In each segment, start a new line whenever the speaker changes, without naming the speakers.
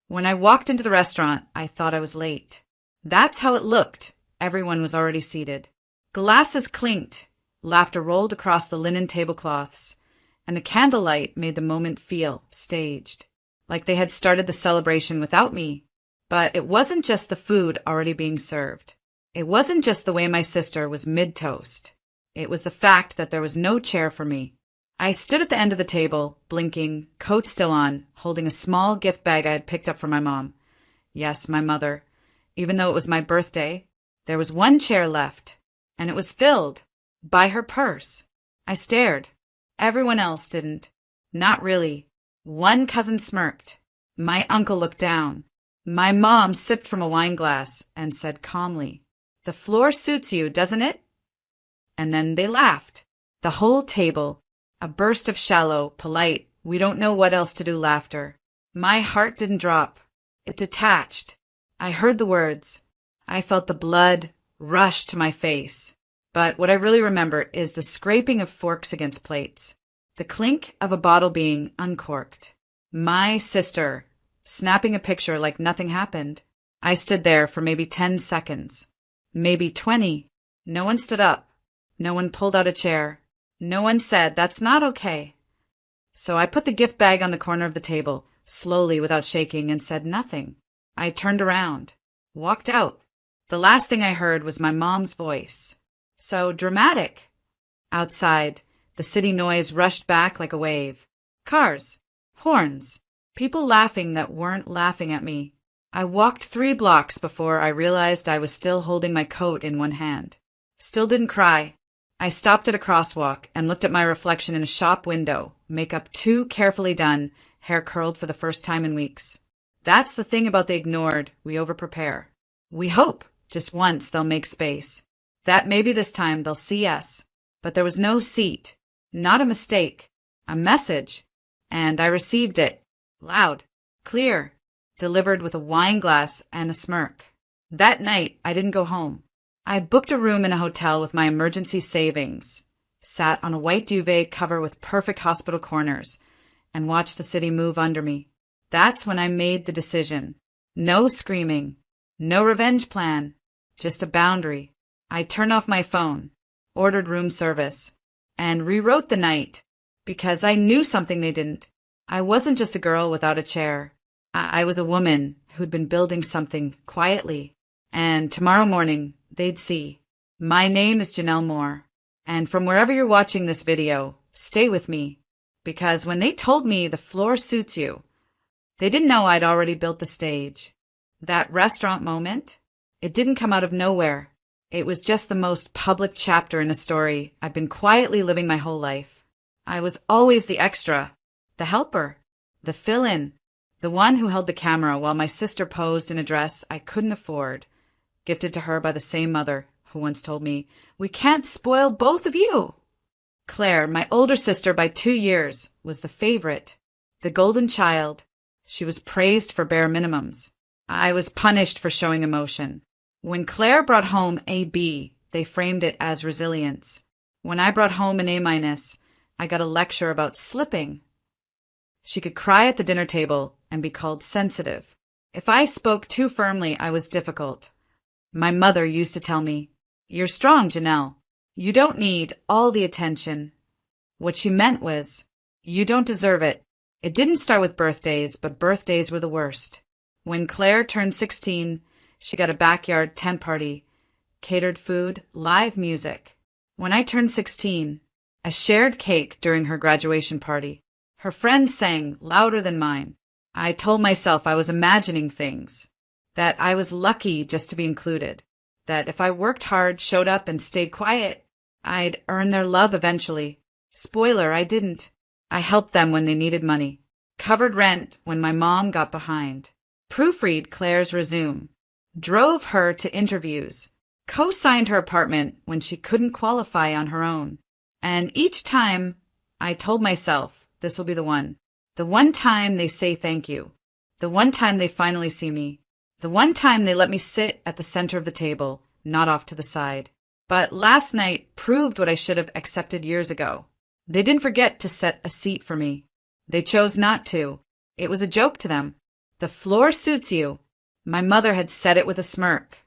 When I walked into the restaurant, I thought I was late. That's how it looked. Everyone was already seated. Glasses clinked, laughter rolled across the linen tablecloths, and the candlelight made the moment feel staged, like they had started the celebration without me. But it wasn't just the food already being served. It wasn't just the way my sister was mid-toast. It was the fact that there was no chair for me. I stood at the end of the table, blinking, coat still on, holding a small gift bag I had picked up for my mom. Yes, my mother. Even though it was my birthday, there was one chair left, and it was filled by her purse. I stared. Everyone else didn't. Not really. One cousin smirked. My uncle looked down. My mom sipped from a wine glass and said calmly, "The floor suits you, doesn't it?" And then they laughed. The whole table. A burst of shallow, polite, we don't know what else to do laughter. My heart didn't drop. It detached. I heard the words. I felt the blood rush to my face. But what I really remember is the scraping of forks against plates, the clink of a bottle being uncorked. My sister, snapping a picture like nothing happened. I stood there for maybe 10 seconds, maybe 20. No one stood up. No one pulled out a chair. No one said, "That's not okay." So I put the gift bag on the corner of the table, slowly without shaking, and said nothing. I turned around, walked out. The last thing I heard was my mom's voice. So dramatic. Outside, the city noise rushed back like a wave. Cars, horns, people laughing that weren't laughing at me. I walked 3 blocks before I realized I was still holding my coat in one hand. Still didn't cry. I stopped at a crosswalk and looked at my reflection in a shop window, makeup too carefully done, hair curled for the first time in weeks. That's the thing about the ignored, we overprepare. We hope, just once, they'll make space. That maybe this time they'll see us. But there was no seat, not a mistake, a message. And I received it, loud, clear, delivered with a wine glass and a smirk. That night, I didn't go home. I booked a room in a hotel with my emergency savings, sat on a white duvet cover with perfect hospital corners, and watched the city move under me. That's when I made the decision. No screaming, no revenge plan, just a boundary. I turned off my phone, ordered room service, and rewrote the night because I knew something they didn't. I wasn't just a girl without a chair. I was a woman who'd been building something quietly, and tomorrow morning, they'd see. My name is Janelle Moore, and from wherever you're watching this video, stay with me, because when they told me the floor suits you, they didn't know I'd already built the stage. That restaurant moment, it didn't come out of nowhere. It was just the most public chapter in a story I've been quietly living my whole life. I was always the extra, the helper, the fill-in, the one who held the camera while my sister posed in a dress I couldn't afford, gifted to her by the same mother who once told me, "We can't spoil both of you." Claire, my older sister by 2 years, was the favorite, the golden child. She was praised for bare minimums. I was punished for showing emotion. When Claire brought home a B, they framed it as resilience. When I brought home an A-, I got a lecture about slipping. She could cry at the dinner table and be called sensitive. If I spoke too firmly, I was difficult. My mother used to tell me, "You're strong, Janelle. You don't need all the attention." What she meant was, you don't deserve it. It didn't start with birthdays, but birthdays were the worst. When Claire turned 16, she got a backyard tent party, catered food, live music. When I turned 16, a shared cake during her graduation party. Her friends sang louder than mine. I told myself I was imagining things, that I was lucky just to be included, that if I worked hard, showed up, and stayed quiet, I'd earn their love eventually. Spoiler, I didn't. I helped them when they needed money, covered rent when my mom got behind, proofread Claire's resume, drove her to interviews, co-signed her apartment when she couldn't qualify on her own. And each time, I told myself, this will be the one time they say thank you, the one time they finally see me, the one time they let me sit at the center of the table, not off to the side. But last night proved what I should have accepted years ago. They didn't forget to set a seat for me. They chose not to. It was a joke to them. The floor suits you. My mother had said it with a smirk,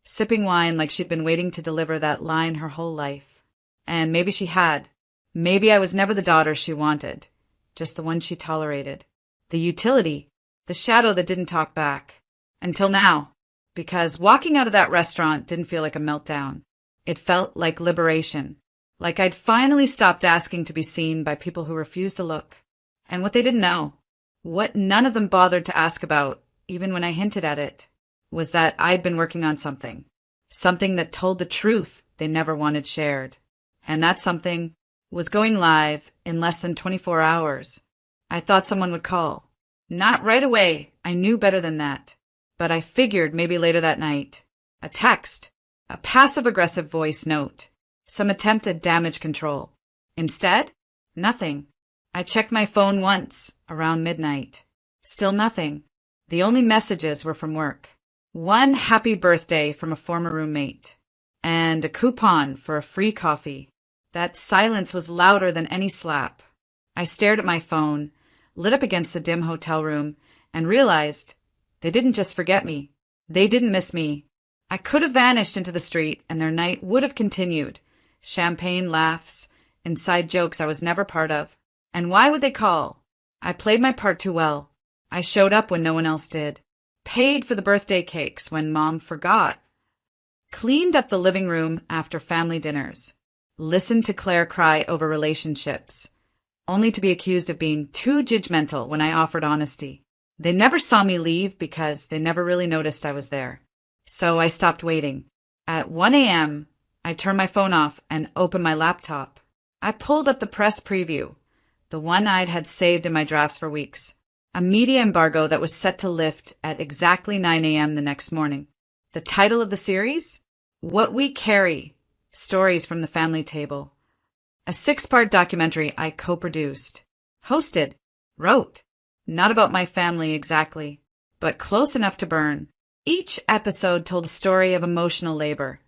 sipping wine like she'd been waiting to deliver that line her whole life. And maybe she had. Maybe I was never the daughter she wanted, just the one she tolerated. The utility, the shadow that didn't talk back. Until now, because walking out of that restaurant didn't feel like a meltdown. It felt like liberation, like I'd finally stopped asking to be seen by people who refused to look. And what they didn't know, what none of them bothered to ask about, even when I hinted at it, was that I'd been working on something that told the truth they never wanted shared. And that something was going live in less than 24 hours. I thought someone would call. Not right away, I knew better than that. But I figured maybe later that night. A text, a passive-aggressive voice note, some attempt at damage control. Instead, nothing. I checked my phone once, around midnight. Still nothing. The only messages were from work. One happy birthday from a former roommate. And a coupon for a free coffee. That silence was louder than any slap. I stared at my phone, lit up against the dim hotel room, and realized they didn't just forget me. They didn't miss me. I could have vanished into the street, and their night would have continued. Champagne, laughs, inside jokes I was never part of. And why would they call? I played my part too well. I showed up when no one else did. Paid for the birthday cakes when Mom forgot. Cleaned up the living room after family dinners. Listened to Claire cry over relationships, only to be accused of being too judgmental when I offered honesty. They never saw me leave because they never really noticed I was there. So I stopped waiting. At 1 a.m., I turned my phone off and opened my laptop. I pulled up the press preview, the one I'd had saved in my drafts for weeks. A media embargo that was set to lift at exactly 9 a.m. the next morning. The title of the series? What We Carry. Stories from the Family Table. A 6-part documentary I co-produced, hosted, wrote. Not about my family exactly, but close enough to burn. Each episode told a story of emotional labor.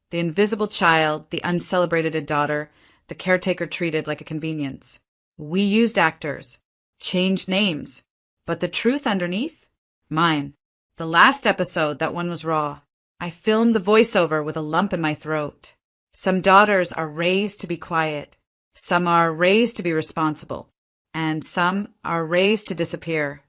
The invisible child, the uncelebrated daughter, the caretaker treated like a convenience. We used actors, changed names, but the truth underneath? Mine. The last episode, that one was raw. I filmed the voiceover with a lump in my throat. Some daughters are raised to be quiet. Some are raised to be responsible. And some are raised to disappear.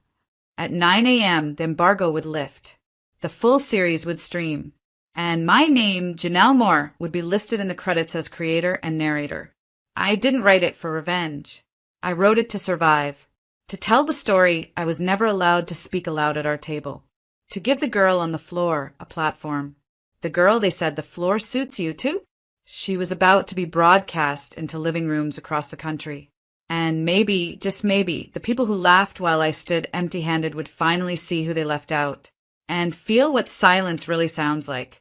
At 9 a.m., the embargo would lift. The full series would stream. And my name, Janelle Moore, would be listed in the credits as creator and narrator. I didn't write it for revenge. I wrote it to survive. To tell the story I was never allowed to speak aloud at our table. To give the girl on the floor a platform. The girl they said the floor suits you too? She was about to be broadcast into living rooms across the country. And maybe, just maybe, the people who laughed while I stood empty-handed would finally see who they left out. And feel what silence really sounds like.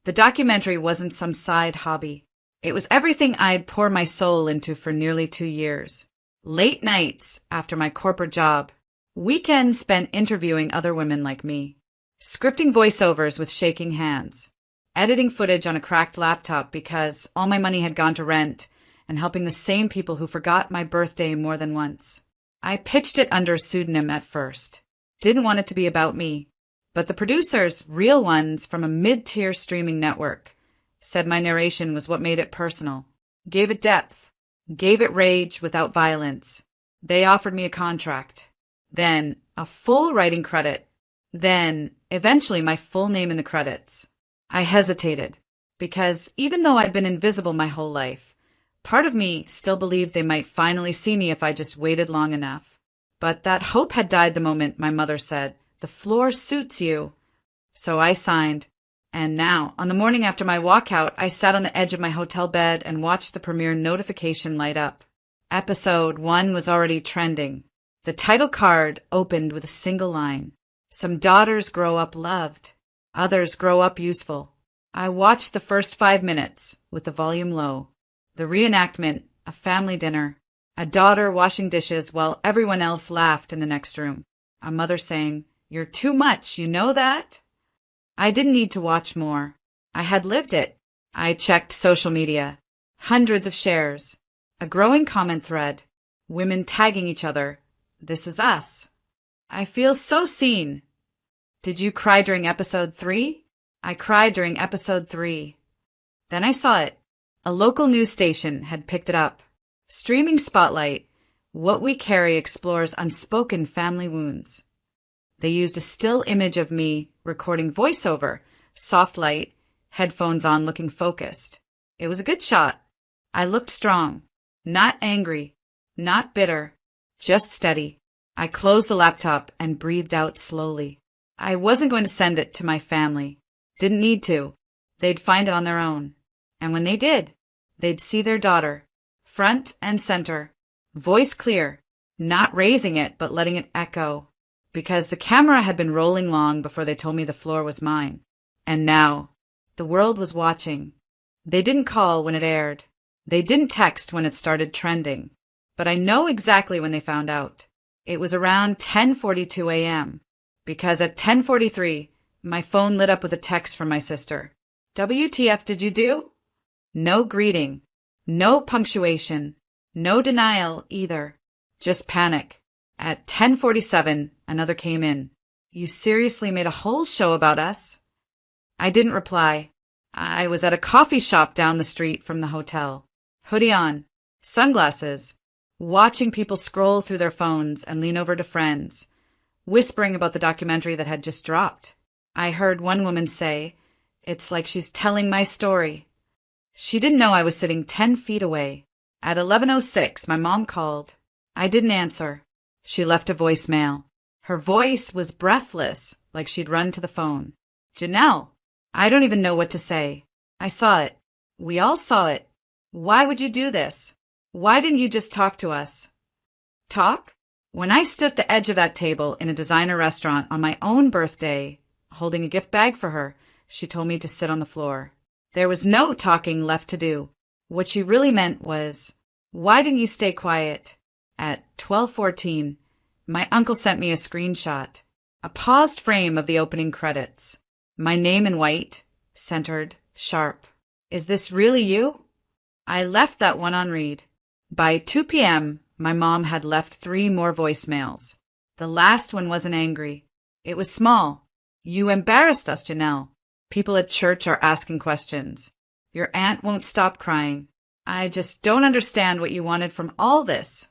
The documentary wasn't some side hobby. It was everything I'd pour my soul into for nearly 2 years. Late nights after my corporate job. Weekends spent interviewing other women like me. Scripting voiceovers with shaking hands. Editing footage on a cracked laptop because all my money had gone to rent, and helping the same people who forgot my birthday more than once. I pitched it under a pseudonym at first. Didn't want it to be about me. But the producers, real ones from a mid-tier streaming network, said my narration was what made it personal. Gave it depth. Gave it rage without violence. They offered me a contract. Then a full writing credit. Then, eventually, my full name in the credits. I hesitated, because even though I'd been invisible my whole life, part of me still believed they might finally see me if I just waited long enough. But that hope had died the moment my mother said, "The floor suits you." So I signed. And now, on the morning after my walkout, I sat on the edge of my hotel bed and watched the premiere notification light up. Episode 1 was already trending. The title card opened with a single line. Some daughters grow up loved. Others grow up useful. I watched the first 5 minutes with the volume low. The reenactment, a family dinner. A daughter washing dishes while everyone else laughed in the next room. A mother saying, "You're too much, you know that?" I didn't need to watch more. I had lived it. I checked social media. Hundreds of shares. A growing comment thread. Women tagging each other. "This is us." I feel so seen. Did you cry during episode 3? I cried during episode 3. Then I saw it. A local news station had picked it up. Streaming Spotlight, What We Carry explores unspoken family wounds. They used a still image of me recording voiceover, soft light, headphones on, looking focused. It was a good shot. I looked strong, not angry, not bitter, just steady. I closed the laptop and breathed out slowly. I wasn't going to send it to my family. Didn't need to. They'd find it on their own. And when they did, they'd see their daughter, front and center, voice clear, not raising it but letting it echo, because the camera had been rolling long before they told me the floor was mine. And now, the world was watching. They didn't call when it aired. They didn't text when it started trending. But I know exactly when they found out. It was around 10:42 a.m., because at 10:43, my phone lit up with a text from my sister. WTF did you do? No greeting, no punctuation, no denial either, just panic. At 10:47, another came in. You seriously made a whole show about us? I didn't reply. I was at a coffee shop down the street from the hotel, hoodie on, sunglasses, watching people scroll through their phones and lean over to friends, whispering about the documentary that had just dropped. I heard one woman say, "It's like she's telling my story." She didn't know I was sitting 10 feet away. At 11:06, my mom called. I didn't answer. She left a voicemail. Her voice was breathless, like she'd run to the phone. "Janelle, I don't even know what to say. I saw it. We all saw it. Why would you do this? Why didn't you just talk to us?" Talk? When I stood at the edge of that table in a designer restaurant on my own birthday, holding a gift bag for her, she told me to sit on the floor. There was no talking left to do. What she really meant was, "Why didn't you stay quiet?" At 12:14, my uncle sent me a screenshot, a paused frame of the opening credits. My name in white, centered, sharp. Is this really you? I left that one on read. By 2 p.m., my mom had left 3 more voicemails. The last one wasn't angry. It was small. "You embarrassed us, Janelle. People at church are asking questions. Your aunt won't stop crying. I just don't understand what you wanted from all this."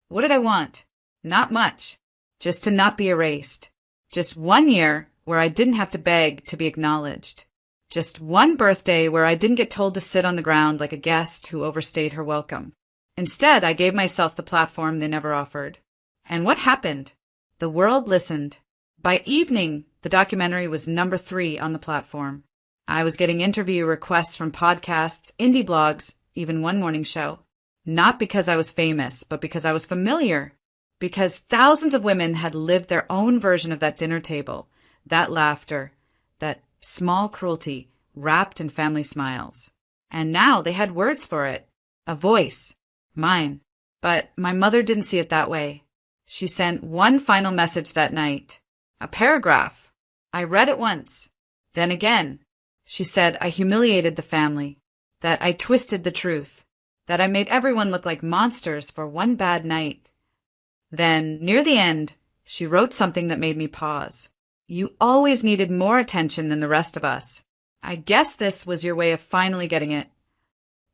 What did I want? Not much. Just to not be erased. Just 1 year where I didn't have to beg to be acknowledged. Just one birthday where I didn't get told to sit on the ground like a guest who overstayed her welcome. Instead, I gave myself the platform they never offered. And what happened? The world listened. By evening, the documentary was number 3 on the platform. I was getting interview requests from podcasts, indie blogs, even one morning show. Not because I was famous, but because I was familiar. Because thousands of women had lived their own version of that dinner table, that laughter, that small cruelty wrapped in family smiles. And now they had words for it. A voice. Mine. But my mother didn't see it that way. She sent one final message that night. A paragraph. I read it once. Then again. She said I humiliated the family. That I twisted the truth. That I made everyone look like monsters for one bad night. Then, near the end, she wrote something that made me pause. You always needed more attention than the rest of us. I guess this was your way of finally getting it.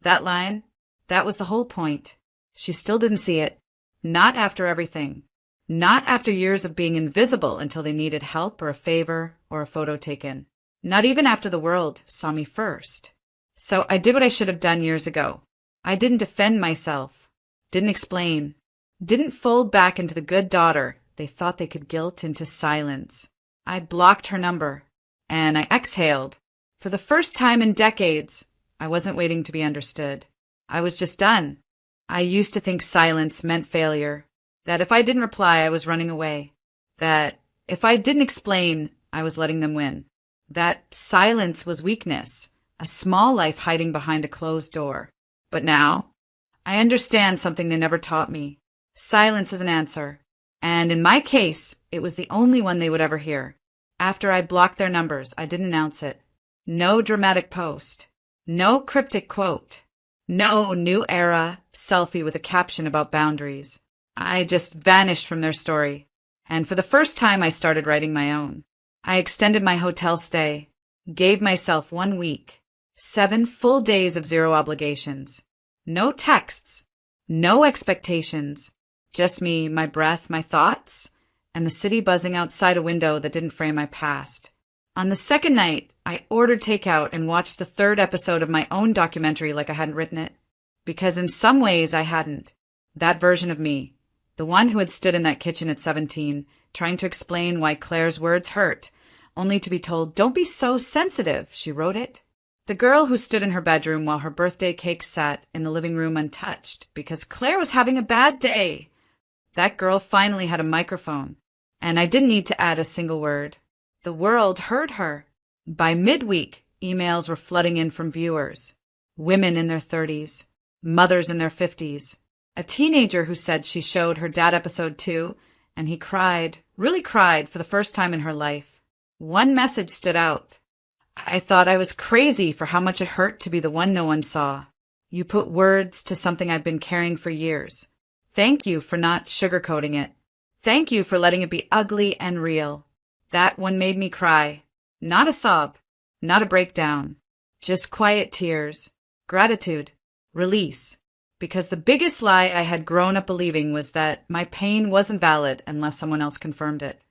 That line, that was the whole point. She still didn't see it. Not after everything. Not after years of being invisible until they needed help or a favor or a photo taken. Not even after the world saw me first. So I did what I should have done years ago. I didn't defend myself. Didn't explain. Didn't fold back into the good daughter they thought they could guilt into silence. I blocked her number. And I exhaled. For the first time in decades, I wasn't waiting to be understood. I was just done. I used to think silence meant failure. That if I didn't reply, I was running away. That if I didn't explain, I was letting them win. That silence was weakness, a small life hiding behind a closed door. But now, I understand something they never taught me. Silence is an answer. And in my case, it was the only one they would ever hear. After I blocked their numbers, I didn't announce it. No dramatic post. No cryptic quote. No new era selfie with a caption about boundaries. I just vanished from their story. And for the first time, I started writing my own. I extended my hotel stay, gave myself 1 week, 7 full days of zero obligations. No texts, no expectations, just me, my breath, my thoughts, and the city buzzing outside a window that didn't frame my past. On the second night, I ordered takeout and watched the 3rd episode of my own documentary like I hadn't written it. Because in some ways I hadn't. That version of me, the one who had stood in that kitchen at 17, trying to explain why Claire's words hurt, only to be told, "Don't be so sensitive," she wrote it. The girl who stood in her bedroom while her birthday cake sat in the living room untouched because Claire was having a bad day. That girl finally had a microphone, and I didn't need to add a single word. The world heard her. By midweek, emails were flooding in from viewers. Women in their 30s, mothers in their 50s. A teenager who said she showed her dad episode 2, and he cried, really cried for the first time in her life. One message stood out. I thought I was crazy for how much it hurt to be the one no one saw. You put words to something I've been carrying for years. Thank you for not sugarcoating it. Thank you for letting it be ugly and real. That one made me cry. Not a sob, not a breakdown, just quiet tears, gratitude, release. Because the biggest lie I had grown up believing was that my pain wasn't valid unless someone else confirmed it.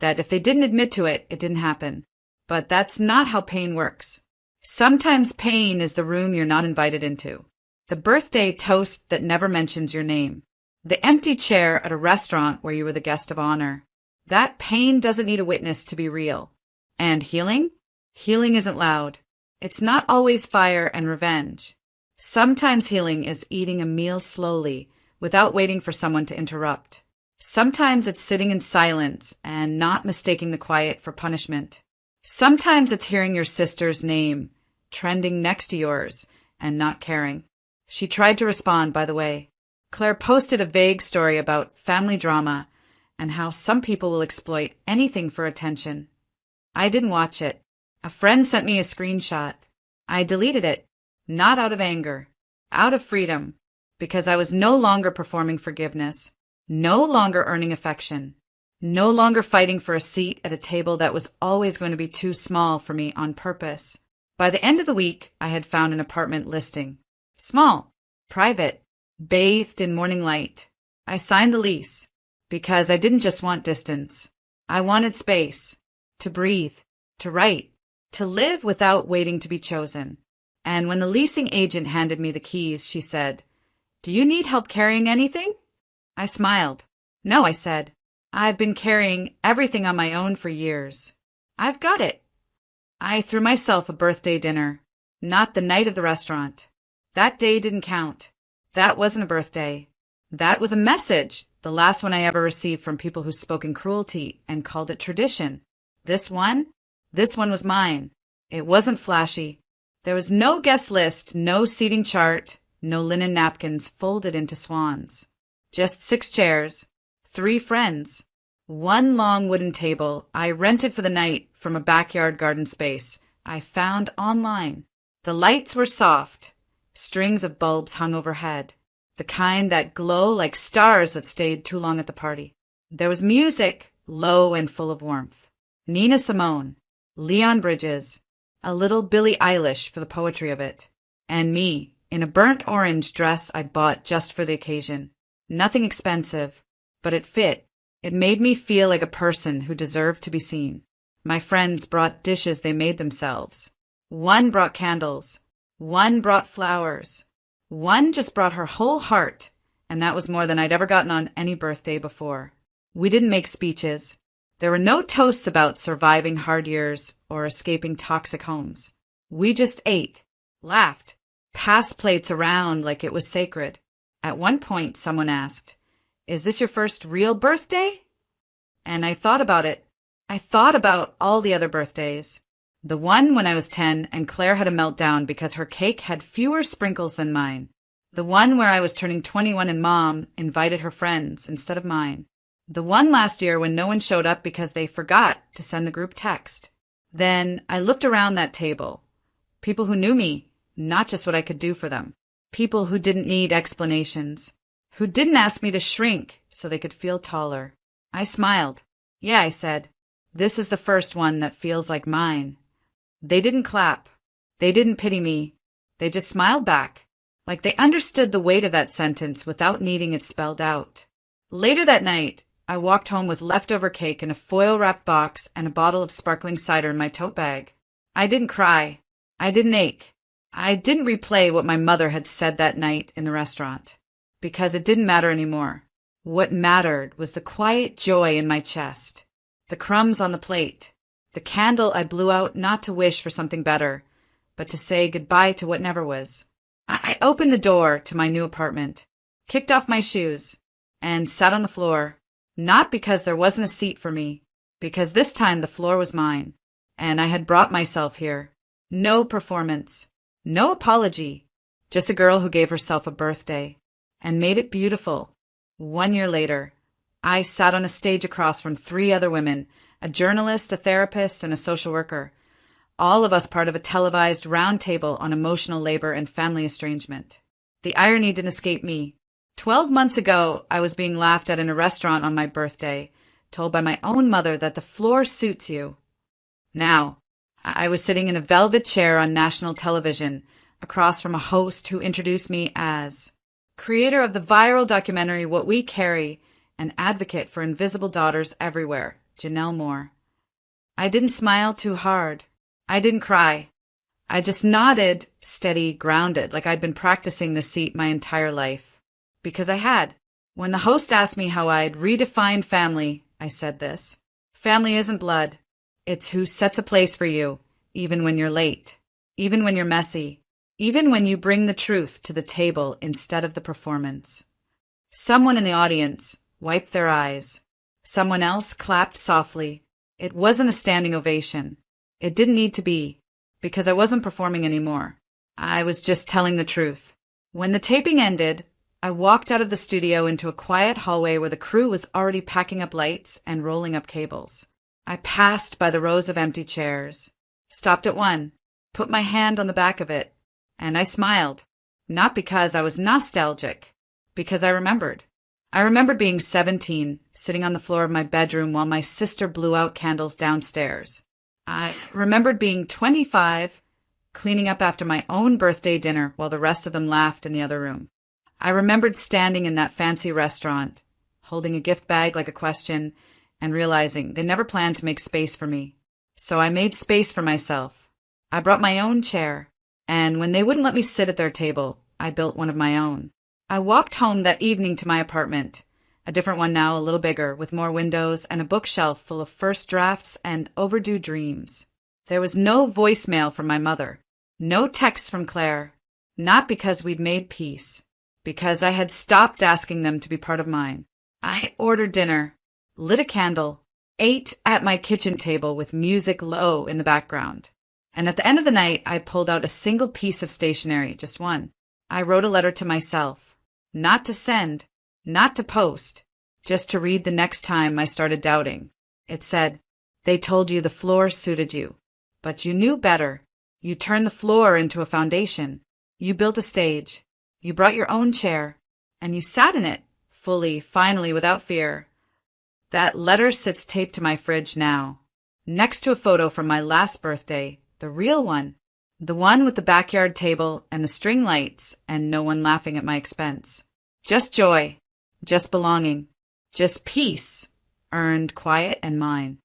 That if they didn't admit to it, it didn't happen. But that's not how pain works. Sometimes pain is the room you're not invited into. The birthday toast that never mentions your name. The empty chair at a restaurant where you were the guest of honor. That pain doesn't need a witness to be real. And healing? Healing isn't loud. It's not always fire and revenge. Sometimes healing is eating a meal slowly without waiting for someone to interrupt. Sometimes it's sitting in silence and not mistaking the quiet for punishment. Sometimes it's hearing your sister's name, trending next to yours, and not caring. She tried to respond, by the way. Claire posted a vague story about family drama and how some people will exploit anything for attention. I didn't watch it. A friend sent me a screenshot. I deleted it, not out of anger, out of freedom, because I was no longer performing forgiveness, no longer earning affection. No longer fighting for a seat at a table that was always going to be too small for me on purpose. By the end of the week, I had found an apartment listing. Small, private, bathed in morning light. I signed the lease because I didn't just want distance. I wanted space to breathe, to write, to live without waiting to be chosen. And when the leasing agent handed me the keys, she said, "Do you need help carrying anything?" I smiled. "No," I said. "I've been carrying everything on my own for years. I've got it." I threw myself a birthday dinner, not the night of the restaurant. That day didn't count. That wasn't a birthday. That was a message, the last one I ever received from people who spoke in cruelty and called it tradition. This one was mine. It wasn't flashy. There was no guest list, no seating chart, no linen napkins folded into swans. Just 6 chairs. 3 friends. 1 long wooden table I rented for the night from a backyard garden space I found online. The lights were soft. Strings of bulbs hung overhead, the kind that glow like stars that stayed too long at the party. There was music, low and full of warmth. Nina Simone, Leon Bridges, a little Billie Eilish for the poetry of it, and me in a burnt orange dress I'd bought just for the occasion. Nothing expensive, but it fit. It made me feel like a person who deserved to be seen. My friends brought dishes they made themselves. One brought candles. One brought flowers. One just brought her whole heart, and that was more than I'd ever gotten on any birthday before. We didn't make speeches. There were no toasts about surviving hard years or escaping toxic homes. We just ate, laughed, passed plates around like it was sacred. At one point, someone asked, "Is this your first real birthday?" And I thought about it. I thought about all the other birthdays. The one when I was 10 and Claire had a meltdown because her cake had fewer sprinkles than mine. The one where I was turning 21 and Mom invited her friends instead of mine. The one last year when no one showed up because they forgot to send the group text. Then I looked around that table. People who knew me, not just what I could do for them. People who didn't need explanations. Who didn't ask me to shrink so they could feel taller. I smiled. Yeah, I said. This is the first one that feels like mine. They didn't clap. They didn't pity me. They just smiled back, like they understood the weight of that sentence without needing it spelled out. Later that night, I walked home with leftover cake in a foil-wrapped box and a bottle of sparkling cider in my tote bag. I didn't cry. I didn't ache. I didn't replay what my mother had said that night in the restaurant, because it didn't matter anymore. What mattered was the quiet joy in my chest, the crumbs on the plate, the candle I blew out not to wish for something better, but to say goodbye to what never was. I opened the door to my new apartment, kicked off my shoes, and sat on the floor, not because there wasn't a seat for me, because this time the floor was mine, and I had brought myself here. No performance, no apology, just a girl who gave herself a birthday, and made it beautiful. 1 year later, I sat on a stage across from 3 other women, a journalist, a therapist, and a social worker, all of us part of a televised round table on emotional labor and family estrangement. The irony didn't escape me. 12 months ago, I was being laughed at in a restaurant on my birthday, told by my own mother that the floor suits you. Now, I was sitting in a velvet chair on national television, across from a host who introduced me as creator of the viral documentary What We Carry, and advocate for invisible daughters everywhere, Janelle Moore. I didn't smile too hard. I didn't cry. I just nodded, steady, grounded, like I'd been practicing the seat my entire life. Because I had. When the host asked me how I'd redefined family, I said this. Family isn't blood. It's who sets a place for you, even when you're late, even when you're messy, even when you bring the truth to the table instead of the performance. Someone in the audience wiped their eyes. Someone else clapped softly. It wasn't a standing ovation. It didn't need to be, because I wasn't performing anymore. I was just telling the truth. When the taping ended, I walked out of the studio into a quiet hallway where the crew was already packing up lights and rolling up cables. I passed by the rows of empty chairs, stopped at one, put my hand on the back of it, and I smiled. Not because I was nostalgic, because I remembered. I remembered being 17, sitting on the floor of my bedroom while my sister blew out candles downstairs. I remembered being 25, cleaning up after my own birthday dinner while the rest of them laughed in the other room. I remembered standing in that fancy restaurant, holding a gift bag like a question, and realizing they never planned to make space for me. So I made space for myself. I brought my own chair, and when they wouldn't let me sit at their table, I built one of my own. I walked home that evening to my apartment, a different one now, a little bigger, with more windows and a bookshelf full of first drafts and overdue dreams. There was no voicemail from my mother, no text from Claire, not because we'd made peace, because I had stopped asking them to be part of mine. I ordered dinner, lit a candle, ate at my kitchen table with music low in the background. And at the end of the night, I pulled out a single piece of stationery, just one. I wrote a letter to myself, not to send, not to post, just to read the next time I started doubting. It said, "They told you the floor suited you, but you knew better. You turned the floor into a foundation. You built a stage. You brought your own chair, and you sat in it, fully, finally, without fear." That letter sits taped to my fridge now, next to a photo from my last birthday, the real one, the one with the backyard table and the string lights and no one laughing at my expense. Just joy, just belonging, just peace, earned, quiet, and mine.